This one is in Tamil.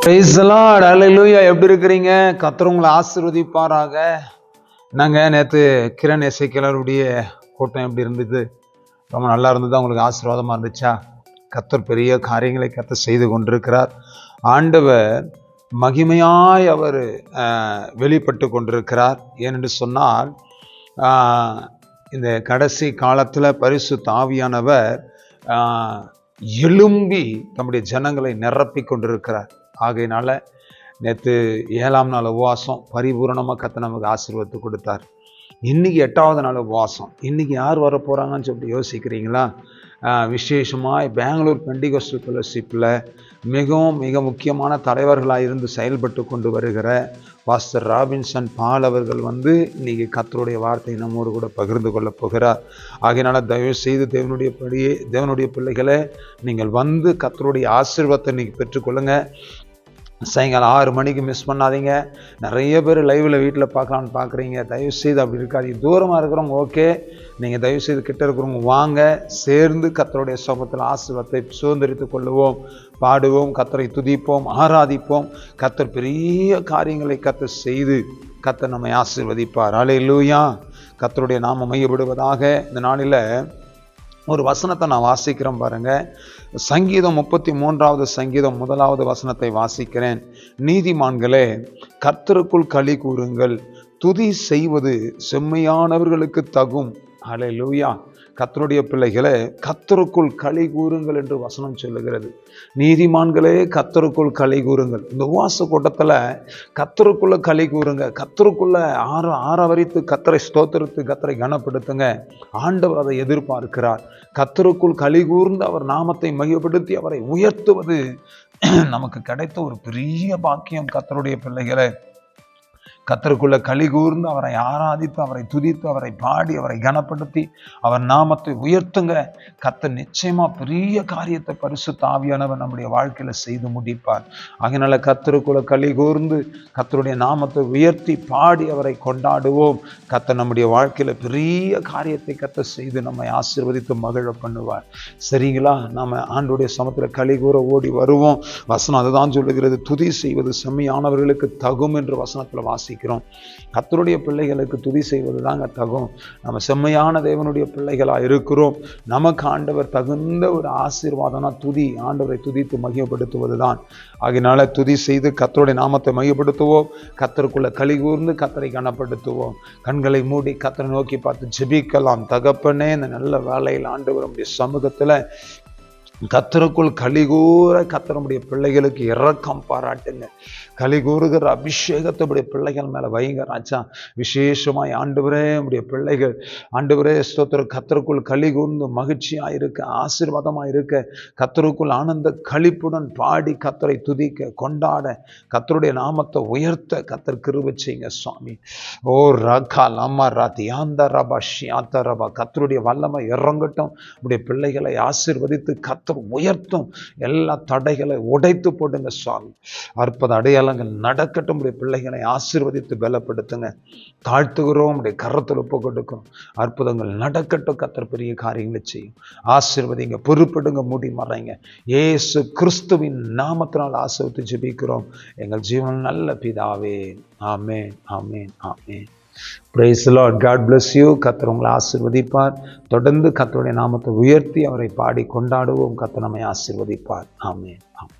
பிரைஸ் தி லார்ட், ஹல்லேலூயா. எப்படி இருக்கிறீங்க? கர்த்தர் உங்களை ஆசீர்வதிப்பாராக. நாங்கள் நேற்று கிரண் எசேக்கியேலருடைய கூட்டம் எப்படி இருந்தது? ரொம்ப நல்லா இருந்தது. உங்களுக்கு ஆசீர்வாதமாக இருந்துச்சா? கர்த்தர் பெரிய காரியங்களை கர்த்தர் செய்து கொண்டிருக்கிறார். ஆண்டவர் மகிமையாய் அவர் வெளிப்பட்டு கொண்டிருக்கிறார். ஏனென்று சொன்னால், இந்த கடைசி காலத்தில் பரிசுத்த ஆவியானவர் எழும்பி நம்முடைய ஜனங்களை நிரப்பி கொண்டிருக்கிறார். ஆகையினால நேற்று 7ஆம் நாள் உபவாசம் பரிபூரணமாக கர்த்தர் நமக்கு ஆசீர்வாதத்தை கொடுத்தார். இன்னைக்கு 8வது நாள் உபவாசம். இன்னைக்கு யார் வர போகிறாங்கன்னு சொல்லிட்டு யோசிக்கிறீங்களா? விசேஷமாக பெங்களூர் பெண்டிகோஸ்டல் ஃபெலோஷிப்பில் மிக முக்கியமான தலைவர்களாக இருந்து செயல்பட்டு கொண்டு வருகிற பாஸ்டர் ராபின்சன் பால் அவர்கள் இன்னைக்கு கர்த்தருடைய வார்த்தையை நம்மோடு கூட பகிர்ந்து கொள்ள போகிறார். ஆகையினால தயவு செய்து தேவனுடைய பிள்ளைகளை நீங்கள் கர்த்தருடைய ஆசீர்வாதத்தை இன்னைக்கு பெற்றுக்கொள்ளுங்க. சாயங்காலம் 6 மணிக்கு மிஸ் பண்ணாதீங்க. நிறைய பேர் லைவில் வீட்டில் பார்க்கலான்னு பார்க்குறீங்க. தயவுசெய்து அப்படி இருக்காது. தூரமாக இருக்கிறவங்க ஓகே, நீங்கள் தயவுசெய்து கிட்ட இருக்கிறவங்க வாங்க, சேர்ந்து கர்த்தருடைய சமூகத்தில் ஆசீர்வாதத்தை சுதந்திரித்து கொள்ளுவோம், பாடுவோம், கர்த்தரை துதிப்போம், ஆராதிப்போம். கர்த்தர் பெரிய காரியங்களை கர்த்தர் செய்து கர்த்தர் நம்மை ஆசீர்வதிப்பார். ஹல்லேலூயா. கர்த்தருடைய நாமம் மையப்படுவதாக. இந்த நாளில் ஒரு வசனத்தை நான் வாசிக்கிறேன் பாருங்க. சங்கீதம் 33வது சங்கீதம் 1வது வசனத்தை வாசிக்கிறேன். நீதிமான்களே, கர்த்தருக்குள் களி கூறுங்கள், துதி செய்வது செம்மையானவர்களுக்கு தகும். ஹல்லேலூயா. கர்த்தருடைய பிள்ளைகளே, கர்த்தருக்குள் களி கூறுங்கள் என்று வசனம் சொல்லுகிறது. நீதிமான்களே, கர்த்தருக்குள் களி கூறுங்கள். இந்த உபவாச கூட்டத்தில் கர்த்தருக்குள்ள களி கூறுங்க. கர்த்தருக்குள்ள ஆரவரித்து கர்த்தரை ஸ்தோத்திரித்து கர்த்தரை கனப்படுத்துங்க. ஆண்டவர் அதை எதிர்பார்க்கிறார். கர்த்தருக்குள் களி கூர்ந்து அவர் நாமத்தை மையப்படுத்தி அவரை உயர்த்துவது நமக்கு கிடைத்த ஒரு பெரிய பாக்கியம். கர்த்தருடைய பிள்ளைகளை, கர்த்தருக்குள்ள களி கூர்ந்து அவரை ஆராதித்து அவரை துதித்து அவரை பாடி அவரை கனப்படுத்தி அவர் நாமத்தை உயர்த்துங்க. கர்த்தர் நிச்சயமா பெரிய காரியத்தை பரிசுத்த ஆவியானவர் நம்முடைய வாழ்க்கையில செய்து முடிப்பார். அதனால கர்த்தருக்குள்ள களி கூர்ந்து கர்த்தருடைய நாமத்தை உயர்த்தி பாடி அவரை கொண்டாடுவோம். கர்த்தர் நம்முடைய வாழ்க்கையில பெரிய காரியத்தை கர்த்தர் செய்து நம்மை ஆசீர்வதித்து மகிழ பண்ணுவார். சரிங்களா? நாம ஆண்டவருடைய சமத்துல களி கூற ஓடி வருவோம். வசனம் அதுதான் சொல்லுகிறது. துதி செய்வது செம்மையானவர்களுக்கு தகும் என்று வசனத்துல வாசி. கர்த்தருடைய பிள்ளைகளுக்கு துதி செய்வது தாங்க தகும். நம்ம செம்மையான தேவனுடைய பிள்ளைகளா இருக்கிறோம். நமக்கு ஆண்டவர் தகுந்த ஒரு ஆசீர்வாதம்னா துதி, ஆண்டவரை துதித்து மகிமைப்படுத்துவதுதான். ஆகையினால துதி செய்து கர்த்தருடைய நாமத்தை மகிமைப்படுத்துவோம். கர்த்தருக்குள்ள களி கூர்ந்து கர்த்தரை கனப்படுத்துவோம். கண்களை மூடி கர்த்தரை நோக்கி பார்த்து ஜெபிக்கலாம். தகப்பனே, இந்த நல்ல வேளையில் ஆண்டவருடைய சமூகத்துல கர்த்தருக்குள் களி கூற கர்த்தருடைய பிள்ளைகளுக்கு இரக்கம் பாராட்டுங்க. களி கூறுகிற அபிஷேகத்தை உடைய பிள்ளைகள் மேல வைங்க ராஜா. விசேஷமாய் ஆண்டவரே, உடைய பிள்ளைகள் ஆண்டவரே ஸ்தோத்திர கர்த்தருக்குள் களி கூர்ந்து மகிழ்ச்சியா இருக்க, ஆசீர்வாதமா இருக்க, கர்த்தருக்குள் ஆனந்த களிப்புடன் பாடி கர்த்தரை துதிக்க கொண்டாட கர்த்தருடைய நாமத்தை உயர்த்த கர்த்தர் கிருபை செய்யுங்க சுவாமி. ஓ ரகா லம்மா ராதி ஆந்த ரபா ஷியாத்த ரபா. கர்த்தருடைய வல்லமை இறங்கட்டும். உடைய பிள்ளைகளை ஆசீர்வதித்து கர்த்தர் உயர்த்தும். எல்லா தடைகளை உடைத்து போடுங்க சுவாமி. அற்புத அடையாளங்கள் நடக்கட்டும். உடைய பிள்ளைகளை ஆசீர்வதித்து பலப்படுத்துங்க. தாழ்த்துகிறோம். உடைய கரத்தில் ஒப்பு கொடுக்கும். அற்புதங்கள் நடக்கட்டும். கர்த்தர் பெரிய காரியங்களை செய்யும். ஆசீர்வதிங்க, பொறுப்படுங்க, மூடி மறைங்க. இயேசு கிறிஸ்துவின் நாமத்தினால் ஆசீர்வதித்து ஜெபிக்கிறோம் எங்கள் ஜீவன் நல்ல பிதாவே. ஆமென், ஆமென், ஆமென். Praise the Lord. God bless you. கர்த்தர் உங்களை ஆசீர்வதிப்பார். தொடர்ந்து கர்த்தருடைய நாமத்தை உயர்த்தி அவரை பாடி கொண்டாடுவோம். கர்த்தர் நம்மை ஆசீர்வதிப்பார். ஆமென், ஆமென்.